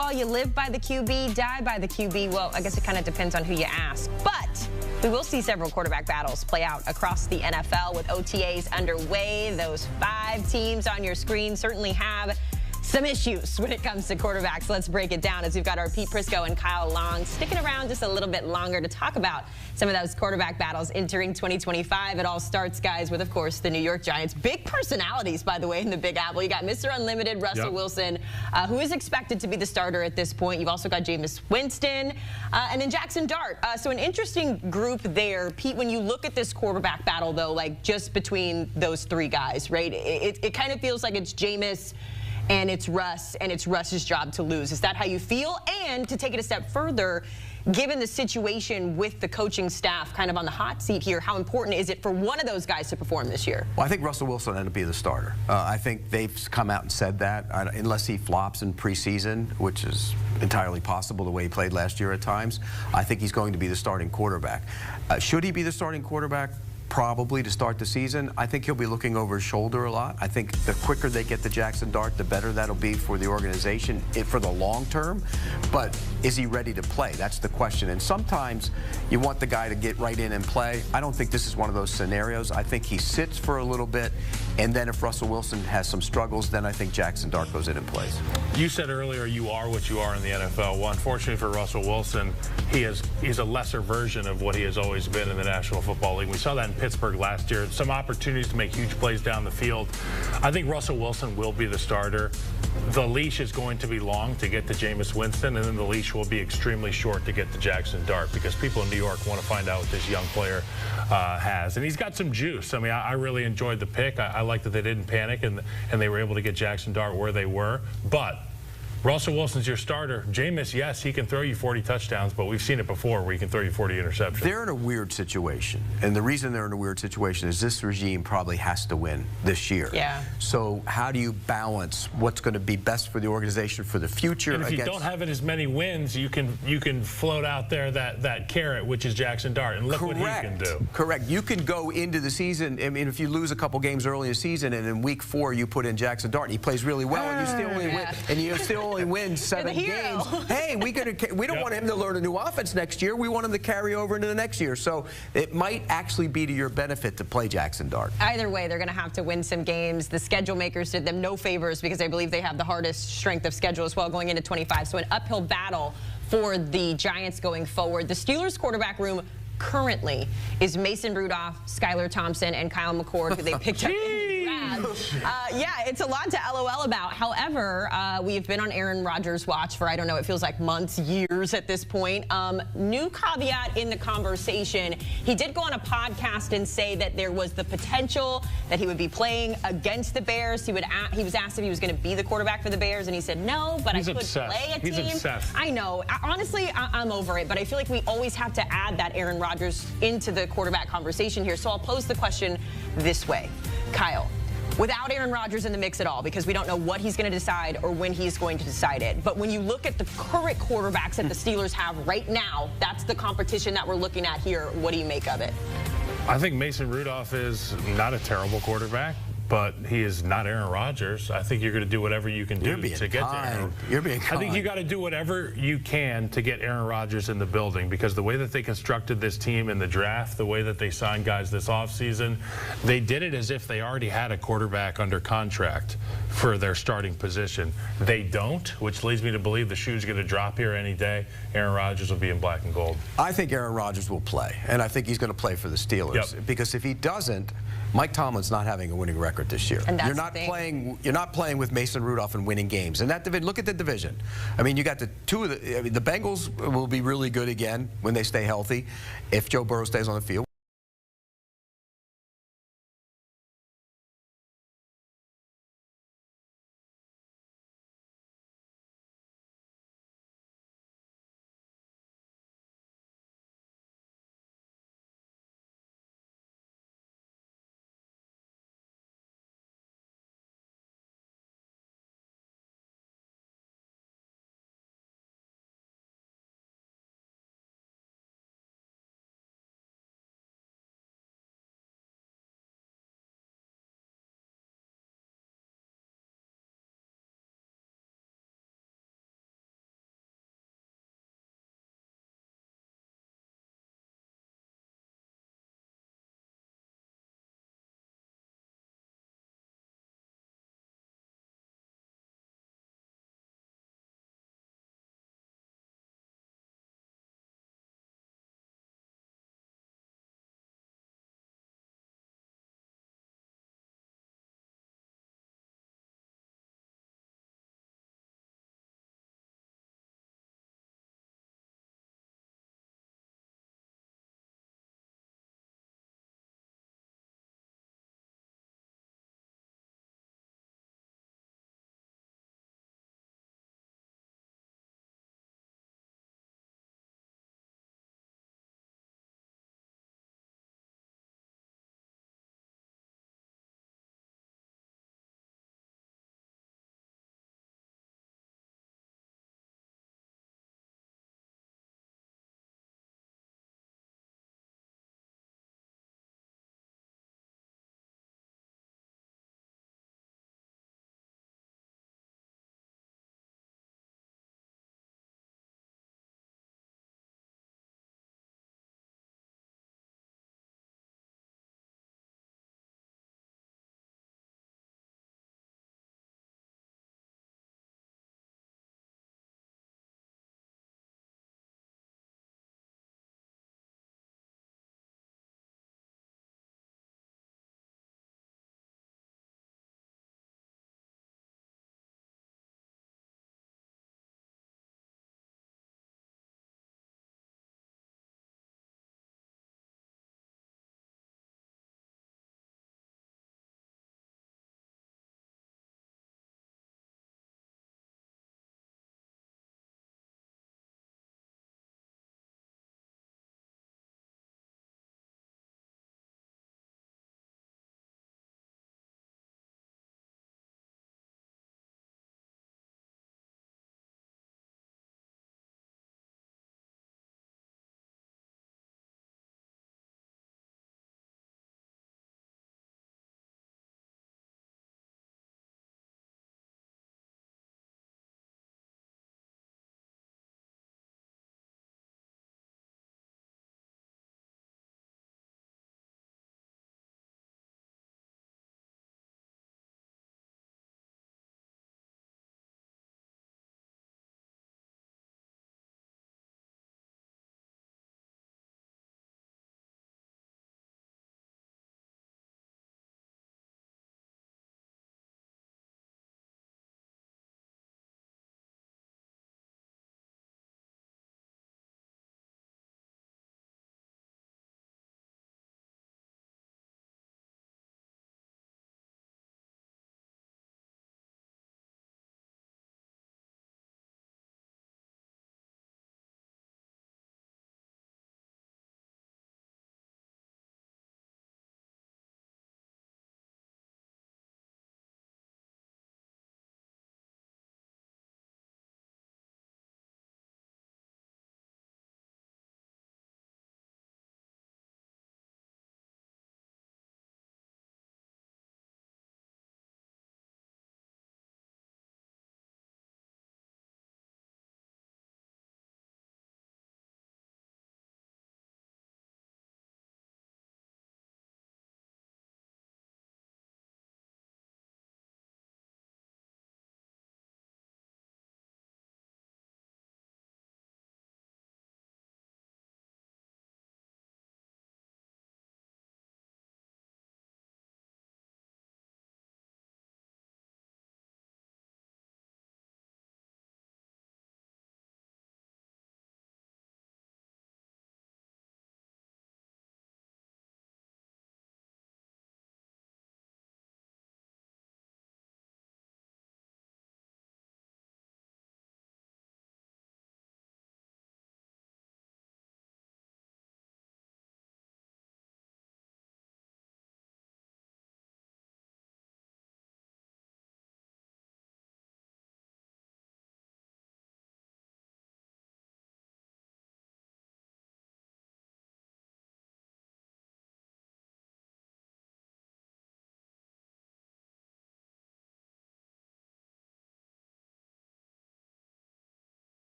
Oh, you live by the QB, die by the QB. Well, I guess it kind of depends on who you ask. But we will see several quarterback battles play out across the NFL with OTAs underway. Those 5 teams on your screen certainly have some issues when it comes to quarterbacks. Let's break it down as we've got our Pete Prisco and Kyle Long sticking around just a little bit longer to talk about some of those quarterback battles entering 2025. It all starts, guys, with, of course, the New York Giants. Big personalities, by the way, in the Big Apple. You got Mr. Unlimited, Russell Wilson, who is expected to be the starter at this point. You've also got Jameis Winston and then Jackson Dart. So an interesting group there. Pete, when you look at this quarterback battle, though, like just between those 3 guys, right, it kind of feels like it's Jameis and it's Russ, and it's Russ's job to lose. Is that how you feel? And to take it a step further, given the situation with the coaching staff kind of on the hot seat here, how important is it for one of those guys to perform this year? Well, I think Russell Wilson ended up being the starter. I think they've come out and said that, unless he flops in preseason, which is entirely possible the way he played last year at times, I think he's going to be the starting quarterback. Should he be the starting quarterback? Probably to start the season. I think he'll be looking over his shoulder a lot. I think the quicker they get the Jackson Dart, the better that'll be for the organization for the long term. But is he ready to play? That's the question. And sometimes you want the guy to get right in and play. I don't think this is one of those scenarios. I think he sits for a little bit, and then if Russell Wilson has some struggles, then I think Jackson Dart goes in and plays. You said earlier you are what you are in the NFL. Well, unfortunately for Russell Wilson, he's a lesser version of what he has always been in the National Football League. We saw that in Pittsburgh last year. Some opportunities to make huge plays down the field. I think Russell Wilson will be the starter. The leash is going to be long to get to Jameis Winston, and then the leash will be extremely short to get to Jackson Dart, because people in New York want to find out what this young player has. And he's got some juice. I mean, I really enjoyed the pick. I like that they didn't panic and they were able to get Jackson Dart where they were. But Russell Wilson's your starter. Jameis, yes, he can throw you 40 touchdowns, but we've seen it before where he can throw you 40 interceptions. They're in a weird situation. And the reason they're in a weird situation is this regime probably has to win this year. Yeah. So how do you balance what's going to be best for the organization for the future? And if you don't have as many wins, you can float out there that carrot, which is Jackson Dart, and look what he can do. Correct. You can go into the season, I mean, if you lose a couple games early in the season, and in week 4 you put in Jackson Dart, and he plays really well, and you still only win, and you still only win 7 games. Hey, we don't want him to learn a new offense next year. We want him to carry over into the next year. So it might actually be to your benefit to play Jackson Dart. Either way, they're going to have to win some games. The schedule makers did them no favors because I believe they have the hardest strength of schedule as well going into 25. So an uphill battle for the Giants going forward. The Steelers quarterback room currently is Mason Rudolph, Skylar Thompson, and Kyle McCord, who they picked up in the draft. Yeah, it's a lot to LOL about. However, we've been on Aaron Rodgers' watch for, I don't know, it feels like months, years at this point. New caveat in the conversation. He did go on a podcast and say that there was the potential that he would be playing against the Bears. He was asked if he was going to be the quarterback for the Bears, and he said no, but I could play a team. He's obsessed. I know. Honestly, I'm over it, but I feel like we always have to add that Aaron Rodgers into the quarterback conversation here. So I'll pose the question this way. Kyle, without Aaron Rodgers in the mix at all, because we don't know what he's going to decide or when he's going to decide it, but when you look at the current quarterbacks that the Steelers have right now, that's the competition that we're looking at here. What do you make of it? I think Mason Rudolph is not a terrible quarterback, but he is not Aaron Rodgers. I think you're going to do whatever you can do to get to Aaron. You're being kind. I think you got to do whatever you can to get Aaron Rodgers in the building, because the way that they constructed this team in the draft, the way that they signed guys this offseason, they did it as if they already had a quarterback under contract for their starting position. They don't, which leads me to believe the shoe's going to drop here any day. Aaron Rodgers will be in black and gold. I think Aaron Rodgers will play, and I think he's going to play for the Steelers, because if he doesn't, Mike Tomlin's not having a winning record this year. And that's you're not playing with Mason Rudolph and winning games. And that division, look at the division. I mean, you got the Bengals will be really good again when they stay healthy if Joe Burrow stays on the field.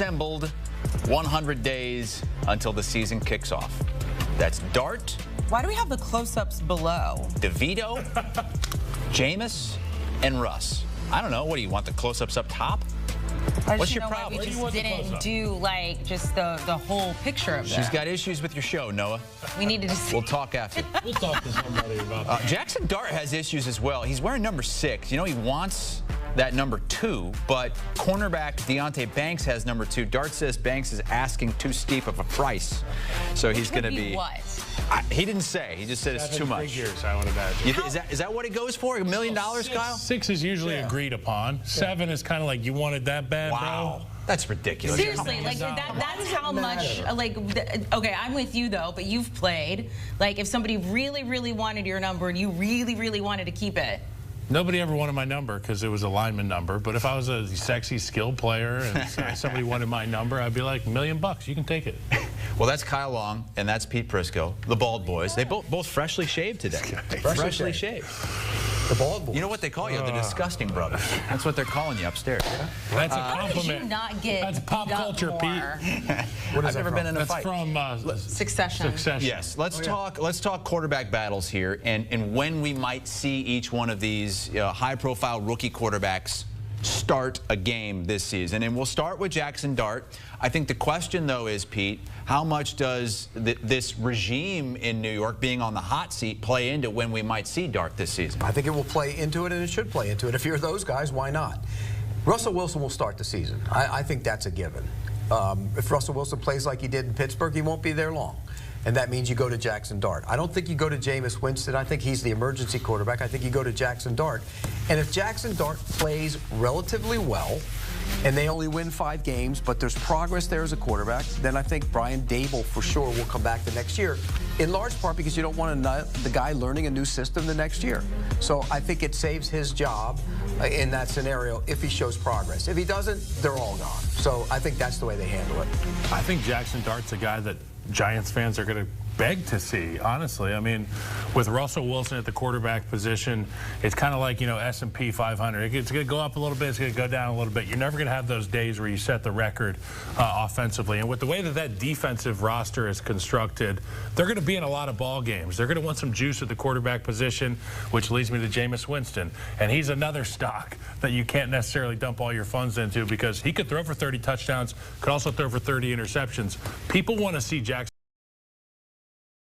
assembled 100 days until the season kicks off. That's Dart. Why do we have the close-ups below? DeVito, Jameis, and Russ. I don't know. What do you want, the close-ups up top? What's your problem? We just didn't do like just the whole picture of that. She's got issues with your show, Noah. We needed to see. We'll talk after. We'll talk to somebody about that. Jackson Dart has issues as well. He's wearing number 6. You know, he wants that number 2, but cornerback Deonte Banks has number 2. Dart says Banks is asking too steep of a price. So he's going to be what? He didn't say. He just said it's too much. Figures, I would imagine. Is that what it goes for? $1 million, Kyle? 6 is usually agreed upon. 7 is kind of like, you want it that bad, bro? That's ridiculous. Seriously, like that's how much, like, okay, I'm with you though, but you've played. Like, if somebody really, really wanted your number and you really, really wanted to keep it. Nobody ever wanted my number because it was a lineman number. But if I was a sexy, skilled player and somebody wanted my number, I'd be like, $1 million, you can take it. Well, that's Kyle Long, and that's Pete Prisco, the Bald Boys. They both freshly shaved today. Freshly shaved. The Bald Boys. You know what they call you? The Disgusting Brothers. That's what they're calling you upstairs. That's a How did compliment. you not get That's pop culture, more? Pete. I've never been in a fight. That's from Succession. Yes, let's talk quarterback battles here, and when we might see each one of these high-profile rookie quarterbacks start a game this season. And we'll start with Jackson Dart. I think the question, though, is, Pete, how much does this regime in New York being on the hot seat play into when we might see Dart this season? I think it will play into it, and it should play into it. If you're those guys, why not? Russell Wilson will start the season. I think that's a given. If Russell Wilson plays like he did in Pittsburgh, he won't be there long. And that means you go to Jackson Dart. I don't think you go to Jameis Winston. I think he's the emergency quarterback. I think you go to Jackson Dart. And if Jackson Dart plays relatively well, and they only win 5 games, but there's progress there as a quarterback, then I think Brian Dable for sure will come back the next year, in large part because you don't want the guy learning a new system the next year. So I think it saves his job in that scenario if he shows progress. If he doesn't, they're all gone. So I think that's the way they handle it. I think Jackson Dart's a guy that Giants fans are going to beg to see, honestly. I mean, with Russell Wilson at the quarterback position, it's kind of like, you know, S&P 500. It's going to go up a little bit, it's going to go down a little bit. You're never going to have those days where you set the record offensively. And with the way that defensive roster is constructed, they're going to be in a lot of ball games. They're going to want some juice at the quarterback position, which leads me to Jameis Winston. And he's another stock that you can't necessarily dump all your funds into because he could throw for 30 touchdowns, could also throw for 30 interceptions. People want to see Jackson